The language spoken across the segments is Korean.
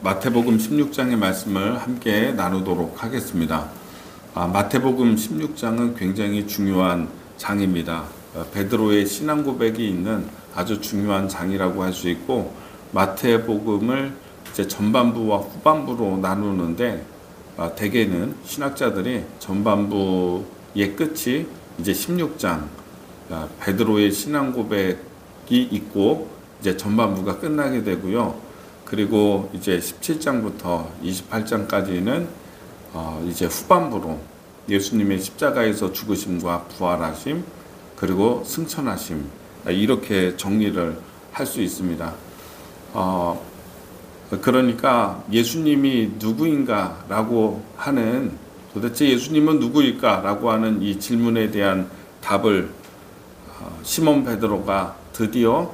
마태복음 16장의 말씀을 함께 나누도록 하겠습니다. 마태복음 16장은 굉장히 중요한 장입니다. 베드로의 신앙 고백이 있는 아주 중요한 장이라고 할 수 있고, 마태복음을 이제 전반부와 후반부로 나누는데, 대개는 신학자들이 전반부의 끝이 이제 16장, 베드로의 신앙 고백이 있고 이제 전반부가 끝나게 되고요. 그리고 이제 17장부터 28장까지는 이제 후반부로 예수님의 십자가에서 죽으심과 부활하심, 그리고 승천하심, 이렇게 정리를 할 수 있습니다. 그러니까 예수님이 누구인가라고 하는, 도대체 예수님은 누구일까라고 하는 이 질문에 대한 답을 시몬 베드로가 드디어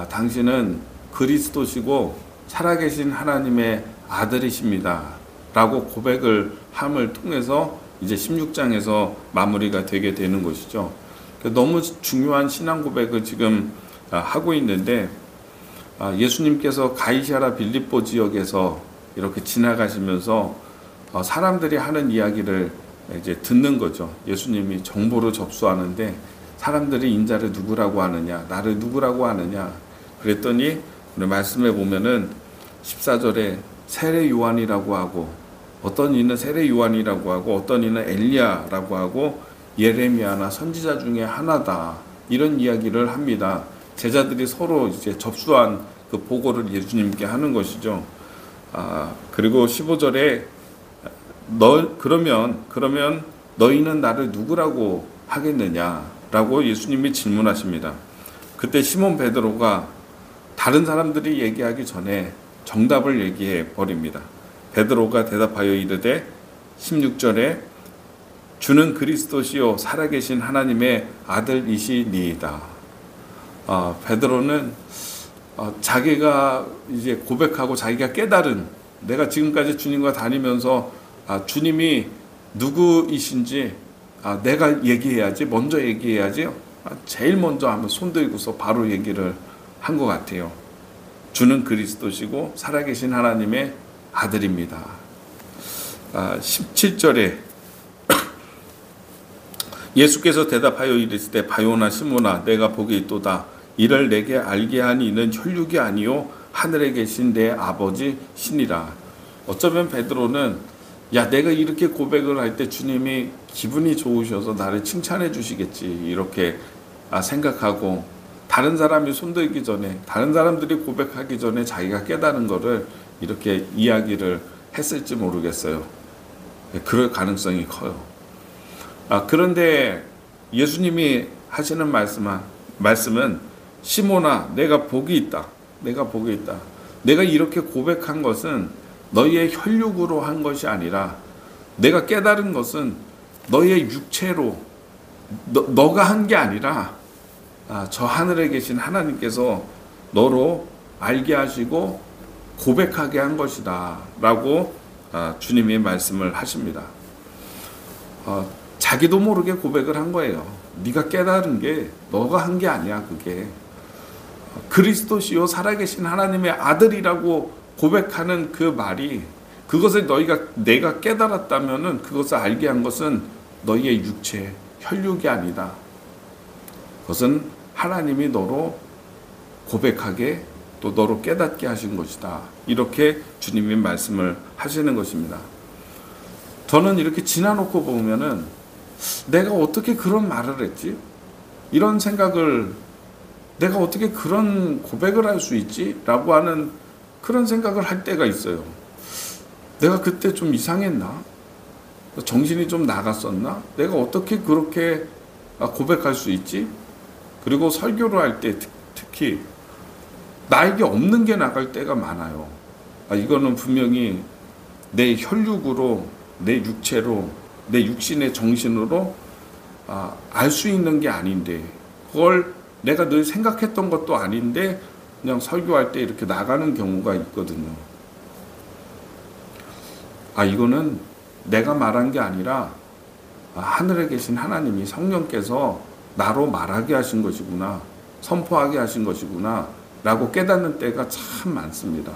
당신은 그리스도시고 살아계신 하나님의 아들이십니다 라고 고백을 함을 통해서 이제 16장에서 마무리가 되게 되는 것이죠. 너무 중요한 신앙 고백을 지금 하고 있는데, 예수님께서 가이사랴 빌립보 지역에서 이렇게 지나가시면서 사람들이 하는 이야기를 이제 듣는 거죠. 예수님이 정보를 접수하는데 사람들이 인자를 누구라고 하느냐, 나를 누구라고 하느냐. 그랬더니 오늘 말씀에 보면은 14절에 세례 요한이라고 하고, 어떤 이는 세례 요한이라고 하고, 어떤 이는 엘리야라고 하고, 예레미야나 선지자 중에 하나다, 이런 이야기를 합니다. 제자들이 서로 이제 접수한 그 보고를 예수님께 하는 것이죠. 그리고 15절에 그러면 너희는 나를 누구라고 하겠느냐라고 예수님이 질문하십니다. 그때 시몬 베드로가 다른 사람들이 얘기하기 전에 정답을 얘기해 버립니다. 베드로가 대답하여 이르되 16절에 주는 그리스도시요 살아계신 하나님의 아들이시니이다. 베드로는 자기가 이제 고백하고 자기가 깨달은, 내가 지금까지 주님과 다니면서 주님이 누구이신지 내가 얘기해야지, 먼저 얘기해야지, 제일 먼저 하면 손 들고서 바로 얘기를 한 것 같아요. 주는 그리스도시고 살아계신 하나님의 아들입니다. 17절에 예수께서 대답하여 이르시되 바요나 시몬아 내가 복이 있도다. 이를 내게 알게 하니 이는 혈육이 아니요 하늘에 계신 내 아버지 신이라. 어쩌면 베드로는 내가 이렇게 고백을 할 때 주님이 기분이 좋으셔서 나를 칭찬해 주시겠지, 이렇게 생각하고, 다른 사람이 손들기 전에, 다른 사람들이 고백하기 전에 자기가 깨달은 거를 이렇게 이야기를 했을지 모르겠어요. 그럴 가능성이 커요. 그런데 예수님이 하시는 말씀은 시몬아 내가 복이 있다. 내가 복이 있다. 내가 이렇게 고백한 것은 너희의 혈육으로 한 것이 아니라, 내가 깨달은 것은 너희의 육체로, 너가 한 게 아니라 저 하늘에 계신 하나님께서 너로 알게 하시고 고백하게 한 것이다 라고 주님이 말씀을 하십니다. 자기도 모르게 고백을 한 거예요. 네가 깨달은 게 너가 한 게 아니야. 그게 그리스도시요 살아계신 하나님의 아들이라고 고백하는 그 말이, 그것을 내가 깨달았다면은 그것을 알게 한 것은 너희의 육체, 혈육이 아니다. 그것은 하나님이 너로 고백하게, 또 너로 깨닫게 하신 것이다. 이렇게 주님이 말씀을 하시는 것입니다. 저는 이렇게 지나놓고 보면은 내가 어떻게 그런 말을 했지? 이런 생각을, 내가 어떻게 그런 고백을 할 수 있지? 라고 하는 그런 생각을 할 때가 있어요. 내가 그때 좀 이상했나? 정신이 좀 나갔었나? 내가 어떻게 그렇게 고백할 수 있지? 그리고 설교를 할 때 특히 나에게 없는 게 나갈 때가 많아요. 이거는 분명히 내 혈육으로, 내 육체로, 내 육신의 정신으로 알 수 있는 게 아닌데, 그걸 내가 늘 생각했던 것도 아닌데 그냥 설교할 때 이렇게 나가는 경우가 있거든요. 이거는 내가 말한 게 아니라 하늘에 계신 하나님이, 성령께서 나로 말하게 하신 것이구나, 선포하게 하신 것이구나 라고 깨닫는 때가 참 많습니다.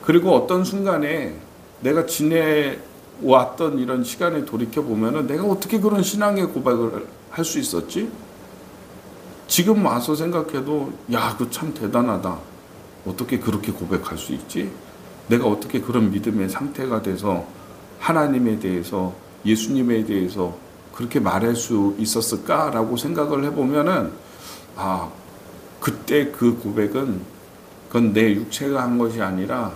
그리고 어떤 순간에 내가 지내왔던 이런 시간에 돌이켜 보면은 내가 어떻게 그런 신앙의 고백을 할 수 있었지? 지금 와서 생각해도 야, 그 참 대단하다. 어떻게 그렇게 고백할 수 있지? 내가 어떻게 그런 믿음의 상태가 돼서 하나님에 대해서, 예수님에 대해서 그렇게 말할 수 있었을까라고 생각을 해보면은 그때 그 고백은 그건 내 육체가 한 것이 아니라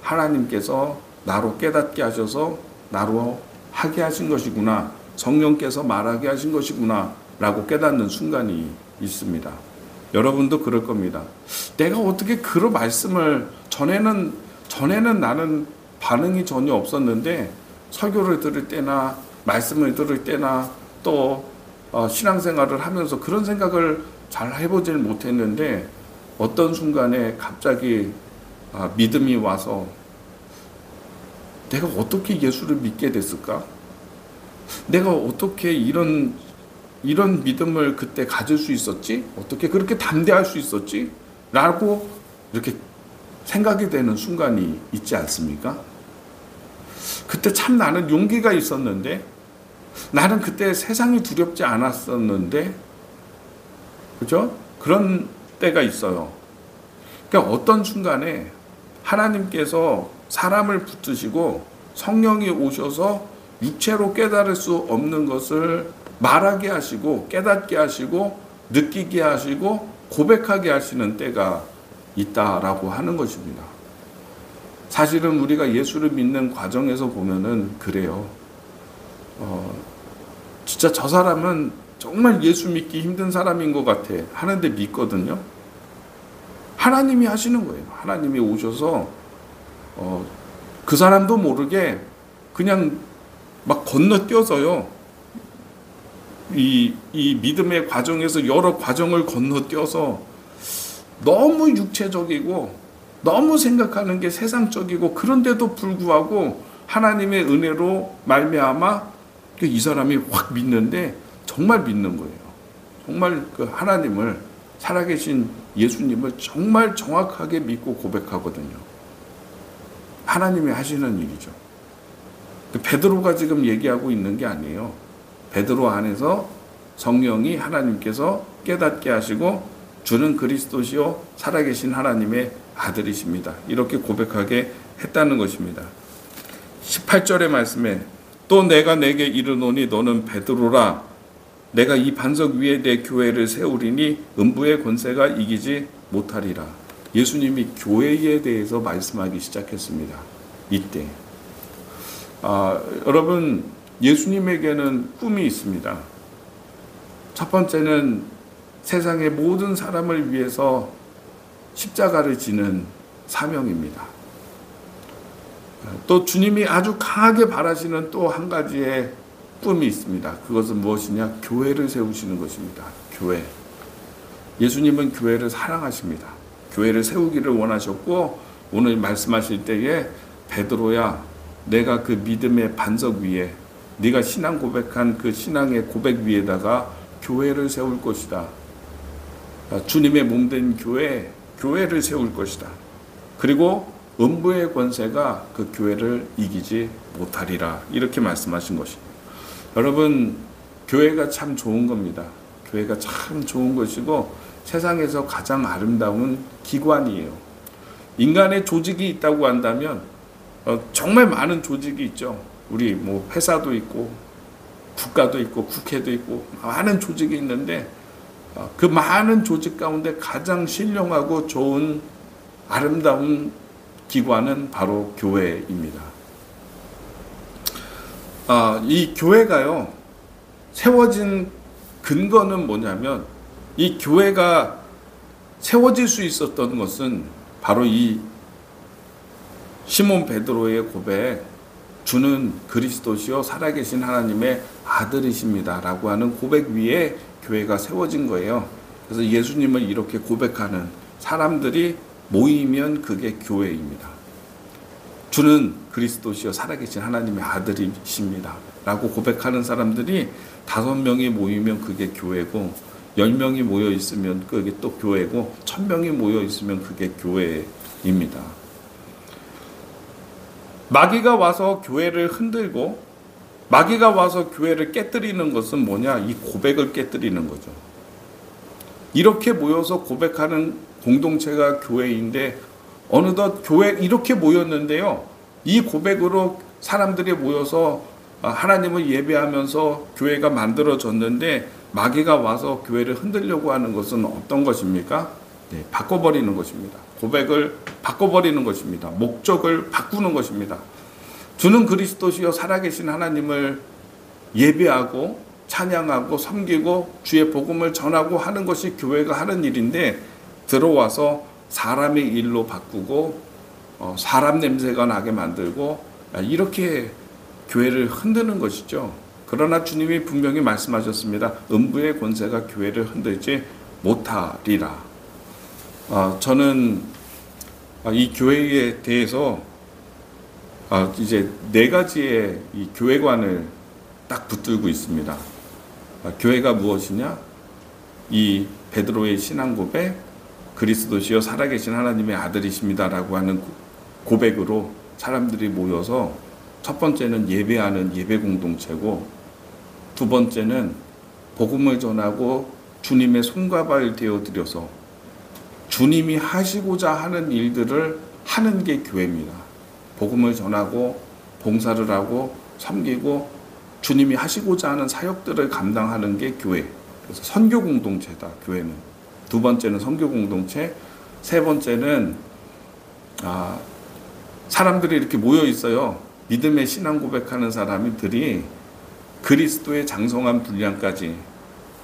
하나님께서 나로 깨닫게 하셔서 나로 하게 하신 것이구나, 성령께서 말하게 하신 것이구나 라고 깨닫는 순간이 있습니다. 여러분도 그럴 겁니다. 내가 어떻게 그런 말씀을 전에는 나는 반응이 전혀 없었는데 설교를 들을 때나 말씀을 들을 때나 또 신앙생활을 하면서 그런 생각을 잘 해보질 못했는데 어떤 순간에 갑자기 믿음이 와서 내가 어떻게 예수를 믿게 됐을까? 내가 어떻게 이런 믿음을 그때 가질 수 있었지? 어떻게 그렇게 담대할 수 있었지? 라고 이렇게 생각이 되는 순간이 있지 않습니까? 그때 참 나는 용기가 있었는데, 나는 그때 세상이 두렵지 않았었는데, 그죠? 그런 때가 있어요. 그러니까 어떤 순간에 하나님께서 사람을 붙드시고 성령이 오셔서 육체로 깨달을 수 없는 것을 말하게 하시고 깨닫게 하시고 느끼게 하시고 고백하게 하시는 때가 있다라고 하는 것입니다. 사실은 우리가 예수를 믿는 과정에서 보면은 그래요. 진짜 저 사람은 정말 예수 믿기 힘든 사람인 것 같아 하는데 믿거든요. 하나님이 하시는 거예요. 하나님이 오셔서 그 사람도 모르게 그냥 막 건너뛰어서요. 이 믿음의 과정에서 여러 과정을 건너뛰어서 너무 육체적이고 너무 생각하는 게 세상적이고 그런데도 불구하고 하나님의 은혜로 말미암아 이 사람이 확 믿는데 정말 믿는 거예요. 정말 그 하나님을, 살아계신 예수님을 정말 정확하게 믿고 고백하거든요. 하나님이 하시는 일이죠. 베드로가 지금 얘기하고 있는 게 아니에요. 베드로 안에서 성령이 하나님께서 깨닫게 하시고 주는 그리스도시요 살아계신 하나님의 아들이십니다. 이렇게 고백하게 했다는 것입니다. 18절의 말씀에 또 내가 내게 이르노니 너는 베드로라. 내가 이 반석 위에 내 교회를 세우리니 음부의 권세가 이기지 못하리라. 예수님이 교회에 대해서 말씀하기 시작했습니다. 이때 여러분, 예수님에게는 꿈이 있습니다. 첫 번째는 세상의 모든 사람을 위해서 십자가를 지는 사명입니다. 또 주님이 아주 강하게 바라시는 또 한 가지의 꿈이 있습니다. 그것은 무엇이냐? 교회를 세우시는 것입니다. 교회. 예수님은 교회를 사랑하십니다. 교회를 세우기를 원하셨고 오늘 말씀하실 때에 베드로야, 내가 그 믿음의 반석 위에 네가 신앙 고백한 그 신앙의 고백 위에다가 교회를 세울 것이다. 주님의 몸된 교회를 세울 것이다. 그리고 음부의 권세가 그 교회를 이기지 못하리라. 이렇게 말씀하신 것입니다. 여러분, 교회가 참 좋은 겁니다. 교회가 참 좋은 것이고 세상에서 가장 아름다운 기관이에요. 인간의 조직이 있다고 한다면 정말 많은 조직이 있죠. 우리 뭐 회사도 있고 국가도 있고 국회도 있고 많은 조직이 있는데 그 많은 조직 가운데 가장 신령하고 좋은 아름다운 기관은 바로 교회입니다. 이 교회가요, 세워진 근거는 뭐냐면, 이 교회가 세워질 수 있었던 것은 바로 이 시몬 베드로의 고백, 주는 그리스도시요 살아계신 하나님의 아들이십니다 라고 하는 고백 위에 교회가 세워진 거예요. 그래서 예수님을 이렇게 고백하는 사람들이 모이면 그게 교회입니다. 주는 그리스도시요 살아계신 하나님의 아들이십니다 라고 고백하는 사람들이 5명이 모이면 그게 교회고, 10명이 모여 있으면 그게 또 교회고, 1000명이 모여 있으면 그게 교회입니다. 마귀가 와서 교회를 흔들고 마귀가 와서 교회를 깨뜨리는 것은 뭐냐? 이 고백을 깨뜨리는 거죠. 이렇게 모여서 고백하는 공동체가 교회인데 어느덧 교회 이렇게 모였는데요. 이 고백으로 사람들이 모여서 하나님을 예배하면서 교회가 만들어졌는데 마귀가 와서 교회를 흔들려고 하는 것은 어떤 것입니까? 네, 바꿔버리는 것입니다. 고백을 바꿔버리는 것입니다. 목적을 바꾸는 것입니다. 주는 그리스도시요 살아계신 하나님을 예배하고 찬양하고 섬기고 주의 복음을 전하고 하는 것이 교회가 하는 일인데 들어와서 사람의 일로 바꾸고 사람 냄새가 나게 만들고 이렇게 교회를 흔드는 것이죠. 그러나 주님이 분명히 말씀하셨습니다. 음부의 권세가 교회를 흔들지 못하리라. 저는 이 교회에 대해서 이제 4가지의 이 교회관을 딱 붙들고 있습니다. 교회가 무엇이냐? 이 베드로의 신앙 고백, 그리스도시요 살아계신 하나님의 아들이십니다라고 하는 고백으로 사람들이 모여서 첫 번째는 예배하는 예배 공동체고, 두 번째는 복음을 전하고 주님의 손과 발 되어드려서 주님이 하시고자 하는 일들을 하는 게 교회입니다. 복음을 전하고 봉사를 하고 섬기고 주님이 하시고자 하는 사역들을 감당하는 게 교회. 그래서 선교 공동체다, 교회는. 두 번째는 선교 공동체, 세 번째는 사람들이 이렇게 모여 있어요. 믿음의 신앙 고백하는 사람들이 그리스도의 장성한 분량까지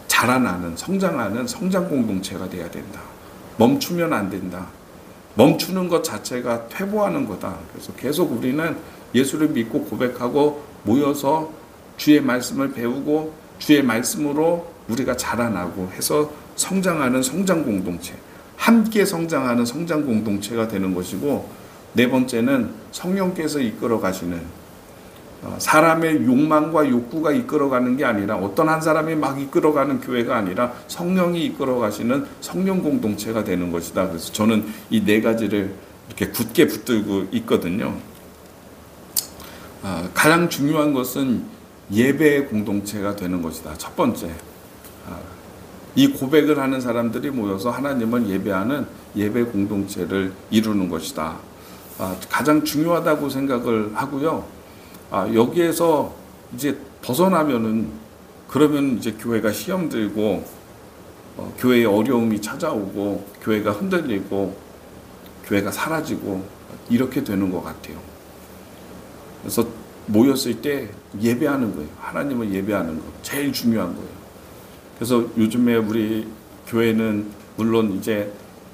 자라나는, 성장하는 성장 공동체가 돼야 된다. 멈추면 안 된다. 멈추는 것 자체가 퇴보하는 거다. 그래서 계속 우리는 예수를 믿고 고백하고 모여서 주의 말씀을 배우고 주의 말씀으로 우리가 자라나고 해서 성장하는 성장 공동체, 함께 성장하는 성장 공동체가 되는 것이고, 네 번째는 성령께서 이끌어 가시는, 사람의 욕망과 욕구가 이끌어가는 게 아니라 어떤 한 사람이 막 이끌어가는 교회가 아니라 성령이 이끌어가시는 성령 공동체가 되는 것이다. 그래서 저는 이 4가지를 이렇게 굳게 붙들고 있거든요. 가장 중요한 것은 예배의 공동체가 되는 것이다. 첫 번째, 이 고백을 하는 사람들이 모여서 하나님을 예배하는 예배 공동체를 이루는 것이다. 가장 중요하다고 생각을 하고요. 여기에서 이제 벗어나면은 그러면 이제 교회가 시험 들고 교회에 어려움이 찾아오고 교회가 흔들리고 교회가 사라지고 이렇게 되는 것 같아요. 그래서 모였을 때 예배하는 거예요. 하나님을 예배하는 거 제일 중요한 거예요. 그래서 요즘에 우리 교회는 물론 이제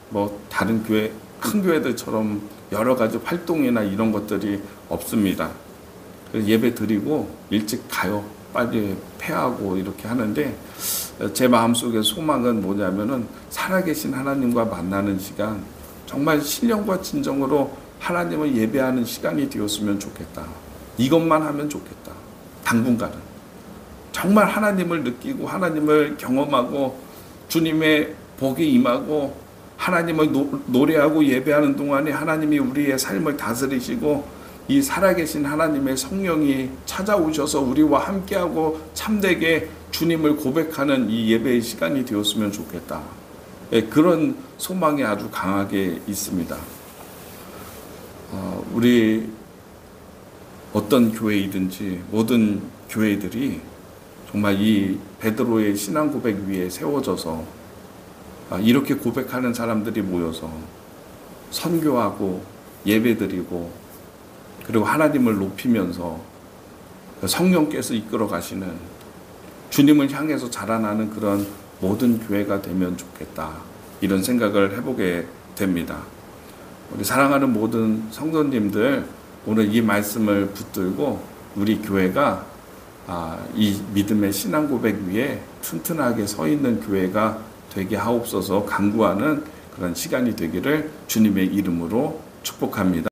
뭐 다른 교회, 큰 교회들처럼 여러 가지 활동이나 이런 것들이 없습니다. 예배 드리고 일찍 가요. 빨리 패하고 이렇게 하는데, 제 마음속의 소망은 뭐냐면은 살아계신 하나님과 만나는 시간, 정말 신령과 진정으로 하나님을 예배하는 시간이 되었으면 좋겠다. 이것만 하면 좋겠다. 당분간은 정말 하나님을 느끼고 하나님을 경험하고 주님의 복이 임하고 하나님을 노래하고 예배하는 동안에 하나님이 우리의 삶을 다스리시고 이 살아계신 하나님의 성령이 찾아오셔서 우리와 함께하고 참되게 주님을 고백하는 이 예배의 시간이 되었으면 좋겠다. 그런 소망이 아주 강하게 있습니다. 우리 어떤 교회이든지 모든 교회들이 정말 이 베드로의 신앙 고백 위에 세워져서 이렇게 고백하는 사람들이 모여서 선교하고 예배드리고 그리고 하나님을 높이면서 성령께서 이끌어 가시는 주님을 향해서 자라나는 그런 모든 교회가 되면 좋겠다. 이런 생각을 해보게 됩니다. 우리 사랑하는 모든 성도님들, 오늘 이 말씀을 붙들고 우리 교회가 이 믿음의 신앙 고백 위에 튼튼하게 서 있는 교회가 되게 하옵소서 간구하는 그런 시간이 되기를 주님의 이름으로 축복합니다.